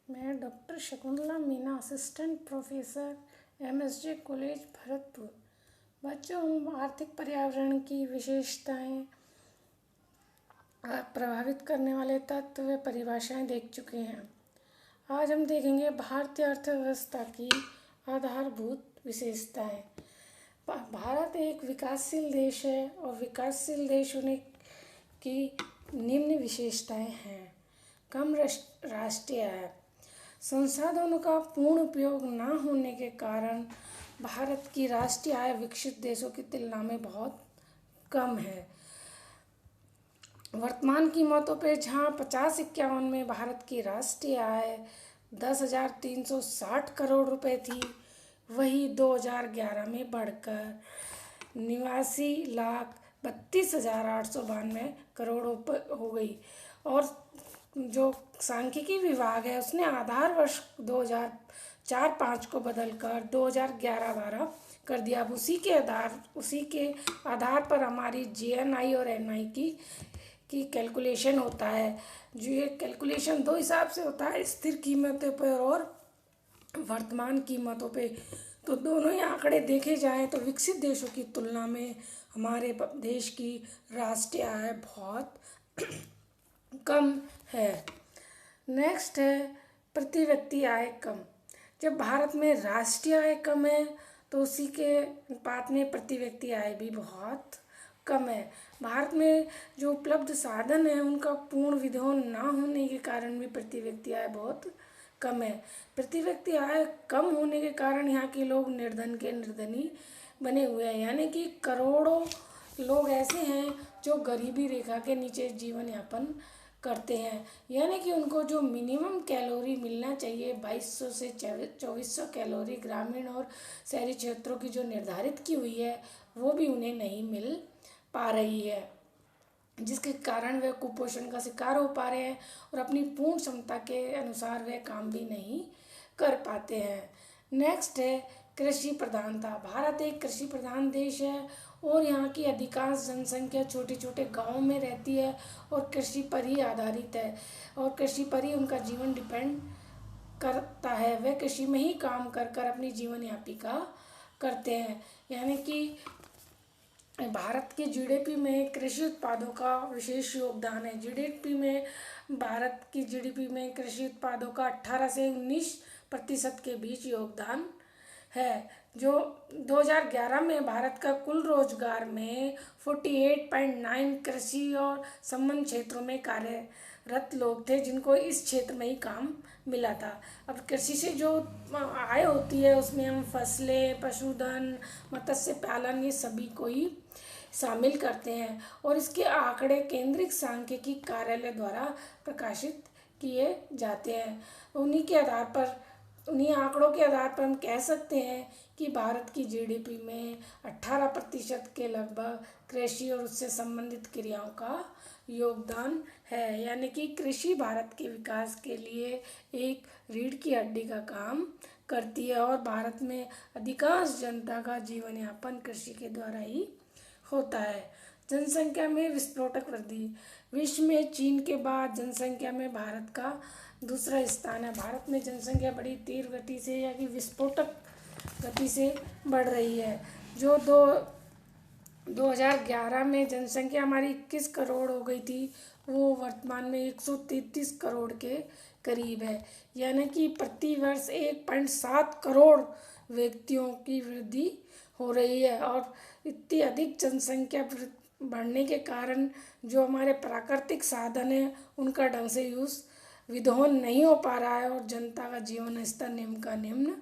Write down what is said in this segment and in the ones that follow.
मैं doctor Shakuntala Meena, assistant professor MSJ college Bharatpur. बच्चों, हम आर्थिक पर्यावरण की विशेषताएं, प्रभावित करने वाले तत्व व परिभाषाएं देख चुके हैं। आज हम देखेंगे भारतीय अर्थव्यवस्था की आधारभूत विशेषताएं। भारत एक विकासशील देश है और विकासशील देश होने की निम्न विशेषताएं हैं। कम राष्ट्रीय आय। संसाधनों का पूर्ण उपयोग न होने के कारण भारत की राष्ट्रीय आय विकसित देशों की तुलना में बहुत कम है। वर्तमान कीमतों पे जहाँ 50-51 में भारत की राष्ट्रीय आय 10,360 करोड़ रुपए थी, वही 2011 में बढ़कर 89,32,892 करोड़ हो गई। और जो सांख्यिकी विभाग है उसने आधार वर्ष 2004-05 को बदलकर 2011-12 कर दिया। अब उसी के आधार पर हमारी जीएनआई और एनआई की कैलकुलेशन होता है। जो ये कैलकुलेशन दो हिसाब से होता है, स्थिर कीमतों पर और वर्तमान कीमतों पे। तो दोनों ही आंकड़े देखे जाएं तो विकसित देशों की तुलना में हमारे देश की राष्ट्रीय आय बहुत कम है। नेक्स्ट है प्रति व्यक्ति आय कम। जब भारत में राष्ट्रीय आय कम है तो उसी के अनुपात में प्रति व्यक्ति आय भी बहुत कम है। भारत में जो उपलब्ध साधन है उनका पूर्ण विधोन ना होने के कारण भी प्रति व्यक्ति आय बहुत कम है। प्रति व्यक्ति आय कम होने के कारण यहाँ के लोग निर्धन के निर्धनी बने हुए हैं, यानी कि करोड़ों लोग ऐसे हैं जो गरीबी रेखा के नीचे जीवन यापन करते हैं। यानी कि उनको जो मिनिमम कैलोरी मिलना चाहिए 2200 से 2400 कैलोरी ग्रामीण और शहरी क्षेत्रों की जो निर्धारित की हुई है वो भी उन्हें नहीं मिल पा रही है, जिसके कारण वे कुपोषण का शिकार हो पा रहे हैं और अपनी पूर्ण क्षमता के अनुसार वे काम भी नहीं कर पाते हैं। नेक्स्ट है कृषि प्रधानता। भारत एक कृषि प्रधान देश है और यहाँ की अधिकांश जनसंख्या छोटे छोटे गांवों में रहती है और कृषि पर ही आधारित है और कृषि पर ही उनका जीवन डिपेंड करता है। वे कृषि में ही काम कर कर अपनी जीवन यापिका करते हैं। यानी कि भारत के जीडीपी में कृषि उत्पादों का विशेष योगदान है। जीडीपी में भारत की जीडीपी में कृषि उत्पादों का 18 से 19% के बीच योगदान है। जो 2011 में भारत का कुल रोजगार में 48.9 कृषि और संबंध क्षेत्रों में कार्यरत लोग थे, जिनको इस क्षेत्र में ही काम मिला था। अब कृषि से जो आय होती है उसमें हम फसलें, पशुधन, मत्स्य पालन, ये सभी को ही शामिल करते हैं और इसके आंकड़े केंद्रीय सांख्यिकी कार्यालय द्वारा प्रकाशित किए जाते हैं। उन्हीं आंकड़ों के आधार पर हम कह सकते हैं कि भारत की जीडीपी में 18% के लगभग कृषि और उससे संबंधित क्रियाओं का योगदान है। यानी कि कृषि भारत के विकास के लिए एक रीढ़ की हड्डी का काम करती है और भारत में अधिकांश जनता का जीवन यापन कृषि के द्वारा ही होता है। जनसंख्या में विस्फोटक वृद्धि। विश्व में चीन के बाद जनसंख्या में भारत का दूसरा स्थान है। भारत में जनसंख्या बड़ी तीव्र गति से या कि विस्फोटक गति से बढ़ रही है। जो 2011 में जनसंख्या हमारी 21 करोड़ हो गई थी, वो वर्तमान में 133 करोड़ के करीब है। यानी कि प्रति वर्ष 1.7 करोड़ व्यक्तियों की वृद्धि हो रही है और इतनी अधिक जनसंख्या बढ़ने के कारण जो हमारे प्राकृतिक साधन हैं उनका ढंग से यूज़ विधोन नहीं हो पा रहा है और जनता का जीवन स्तर निम्न का निम्न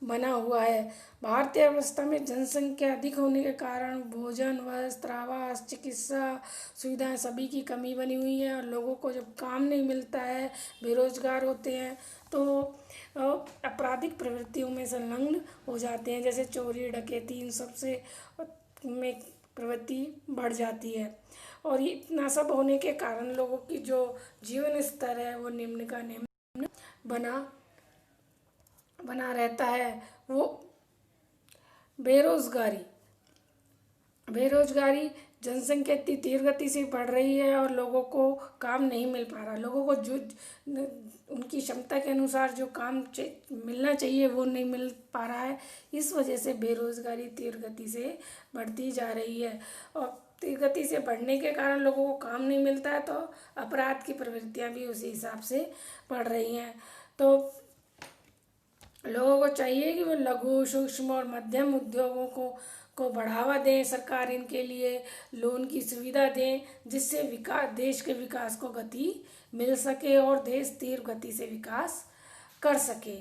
बना हुआ है। भारतीय अर्थव्यवस्था में जनसंख्या अधिक होने के कारण भोजन, वस्त्र, आवास, चिकित्सा सुविधाएं सभी की कमी बनी हुई है और लोगों को जब काम नहीं मिलता है, बेरोजगार होते हैं तो आपराधिक प्रवृत्तियों में संलग्न हो जाते हैं, जैसे चोरी, डकैती, इन सबसे में प्रवृत्ति बढ़ जाती है। और इतना सब होने के कारण लोगों की जो जीवन स्तर है वो निम्न का निम्न बना रहता है। वो बेरोजगारी बेरोजगारी, जनसंख्या इतनी तीव्र गति से बढ़ रही है और लोगों को काम नहीं मिल पा रहा। लोगों को जो उनकी क्षमता के अनुसार जो काम मिलना चाहिए वो नहीं मिल पा रहा है। इस वजह से बेरोजगारी तीव्र गति से बढ़ती जा रही है और तीव्र गति से बढ़ने के कारण लोगों को काम नहीं मिलता है, तो अपराध की प्रवृत्तियां भी उसी हिसाब से बढ़ रही हैं। तो लोगों को चाहिए कि वो लघु, सूक्ष्म और मध्यम उद्योगों को बढ़ावा दें। सरकार इनके लिए लोन की सुविधा दें, जिससे देश के विकास को गति मिल सके और देश तीव्र गति से विकास कर सके।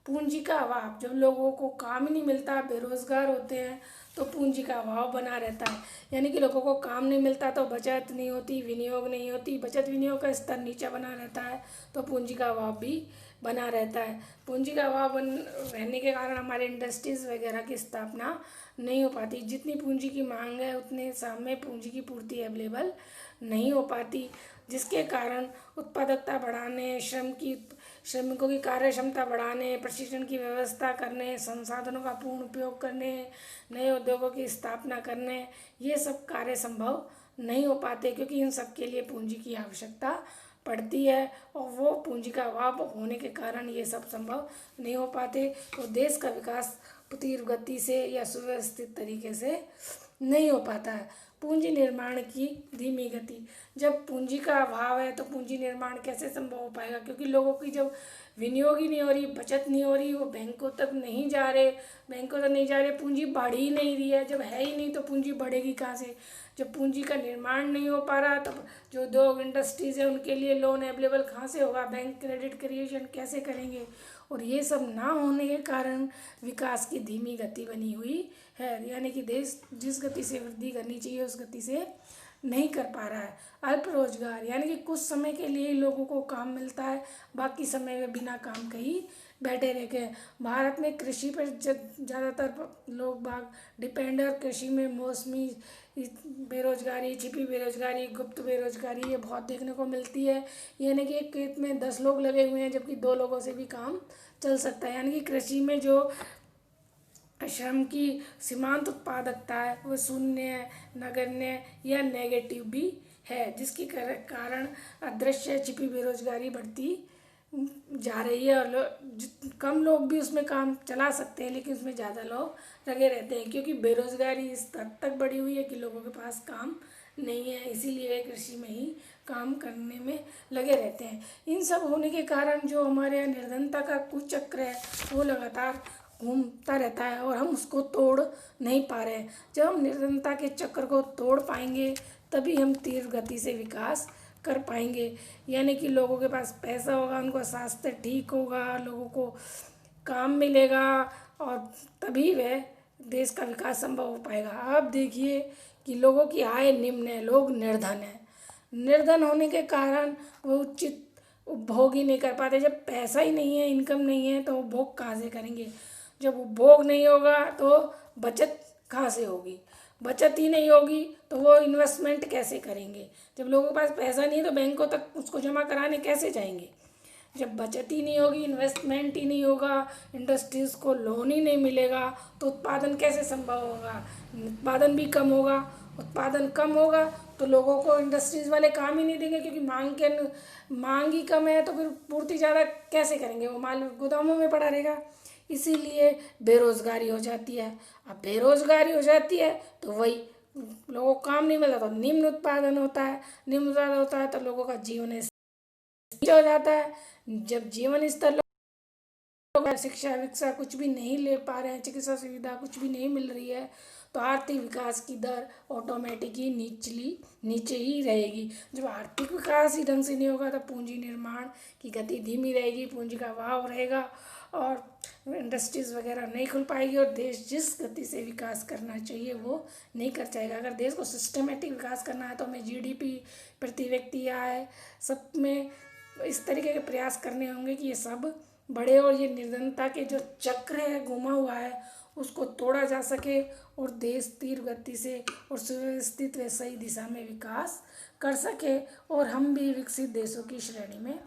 पूंजी का अभाव, जब लोगों को काम ही नहीं मिलता, बेरोजगार होते हैं, तो पूंजी का अभाव बना रहता है। यानी कि लोगों को काम नहीं मिलता तो बचत नहीं होती, विनियोग नहीं होती, बचत विनियोग का स्तर नीचा बना रहता है, तो पूंजी का अभाव भी बना रहता है। पूंजी का अभाव रहने के कारण हमारे इंडस्ट्रीज़ वगैरह की स्थापना नहीं हो पाती। जितनी पूंजी की मांग है उतने सामने पूंजी की पूर्ति अवेलेबल नहीं हो पाती, जिसके कारण उत्पादकता बढ़ाने, श्रमिकों की कार्य क्षमता बढ़ाने, प्रशिक्षण की व्यवस्था करने, संसाधनों का पूर्ण उपयोग करने, नए उद्योगों की स्थापना करने, ये सब कार्य संभव नहीं हो पाते, क्योंकि इन सब के लिए पूंजी की आवश्यकता पड़ती है और वो पूंजी का अभाव होने के कारण ये सब संभव नहीं हो पाते। तो देश का विकास तीव्र गति से या सुव्यवस्थित तरीके से नहीं हो पाता है। पूंजी निर्माण की धीमी गति, जब पूंजी का अभाव है तो पूंजी निर्माण कैसे संभव हो पाएगा, क्योंकि लोगों की जब विनियोग ही नहीं हो रही, बचत नहीं हो रही, वो बैंकों तक नहीं जा रहे, पूंजी बढ़ ही नहीं रही है। जब है ही नहीं तो पूंजी बढ़ेगी कहाँ से। जब पूंजी का निर्माण नहीं हो पा रहा, तब जो उद्योग इंडस्ट्रीज है उनके लिए लोन अवेलेबल कहाँ से होगा, बैंक क्रेडिट क्रिएशन कैसे करेंगे। और ये सब ना होने के कारण विकास की धीमी गति बनी हुई है, यानी कि देश जिस गति से वृद्धि करनी चाहिए उस गति से नहीं कर पा रहा है। अल्प रोजगार, यानी कि कुछ समय के लिए लोगों को काम मिलता है, बाकी समय में बिना काम के ही बैठे रह गए। भारत में कृषि पर ज़्यादातर लोग बाग डिपेंड है और कृषि में मौसमी बेरोजगारी, छिपी बेरोजगारी, गुप्त बेरोजगारी ये बहुत देखने को मिलती है। यानी कि एक खेत में 10 लोग लगे हुए हैं जबकि 2 लोगों से भी काम चल सकता है। यानी कि कृषि में जो श्रम की सीमांत उत्पादकता है वो शून्य है, नगण्य या नेगेटिव भी है, जिसके कारण अदृश्य छिपी बेरोजगारी बढ़ती जा रही है। और कम लोग भी उसमें काम चला सकते हैं, लेकिन उसमें ज़्यादा लोग लगे रहते हैं, क्योंकि बेरोजगारी इस हद तक बढ़ी हुई है कि लोगों के पास काम नहीं है, इसीलिए वे कृषि में ही काम करने में लगे रहते हैं। इन सब होने के कारण जो हमारे यहाँ निर्धनता का कुचक्र है वो लगातार घूमता रहता है और हम उसको तोड़ नहीं पा रहे हैं। जब हम निर्धनता के चक्र को तोड़ पाएंगे तभी हम तीव्र गति से विकास कर पाएंगे। यानी कि लोगों के पास पैसा होगा, उनको स्वास्थ्य ठीक होगा, लोगों को काम मिलेगा और तभी वह देश का विकास संभव हो पाएगा। आप देखिए कि लोगों की आय निम्न है, लोग निर्धन है। निर्धन होने के कारण वो उचित उपभोग ही नहीं कर पाते। जब पैसा ही नहीं है, इनकम नहीं है, तो उपभोग कहाँ से करेंगे। जब उपभोग नहीं होगा तो बचत कहाँ से होगी, बचत ही नहीं होगी तो वो इन्वेस्टमेंट कैसे करेंगे। जब लोगों के पास पैसा नहीं है तो बैंकों तक उसको जमा कराने कैसे जाएंगे। जब बचत ही नहीं होगी, इन्वेस्टमेंट ही नहीं होगा, इंडस्ट्रीज़ को लोन ही नहीं मिलेगा, तो उत्पादन कैसे संभव होगा। उत्पादन भी कम होगा, उत्पादन कम होगा तो लोगों को इंडस्ट्रीज़ वाले काम ही नहीं देंगे, क्योंकि मांग ही कम है, तो फिर पूर्ति ज़्यादा कैसे करेंगे, वो माल गोदामों में पड़ा रहेगा। इसीलिए बेरोजगारी हो जाती है। अब बेरोजगारी हो जाती है तो वही लोगों को काम नहीं मिलता तो निम्न उत्पादन होता है, निम्न उत्पादन होता है तो लोगों का जीवन नीचा हो जाता है। जब जीवन स्तर शिक्षा विक्षा कुछ भी नहीं ले पा रहे हैं, चिकित्सा सुविधा कुछ भी नहीं मिल रही है, तो आर्थिक विकास की दर ऑटोमेटिक ही नीचे ही रहेगी। जब आर्थिक विकास ही ढंग से नहीं होगा तो पूंजी निर्माण की गति धीमी रहेगी, पूंजी का अभाव रहेगा और इंडस्ट्रीज़ वगैरह नहीं खुल पाएगी और देश जिस गति से विकास करना चाहिए वो नहीं कर पाएगा। अगर देश को सिस्टमेटिक विकास करना है तो हमें जीडीपी प्रति व्यक्ति आय सब में इस तरीके के प्रयास करने होंगे कि ये सब बढ़े और ये निर्धनता के जो चक्र है घुमा हुआ है उसको तोड़ा जा सके और देश तीव्र गति से और सुव्यवस्थित व सही दिशा में विकास कर सके और हम भी विकसित देशों की श्रेणी में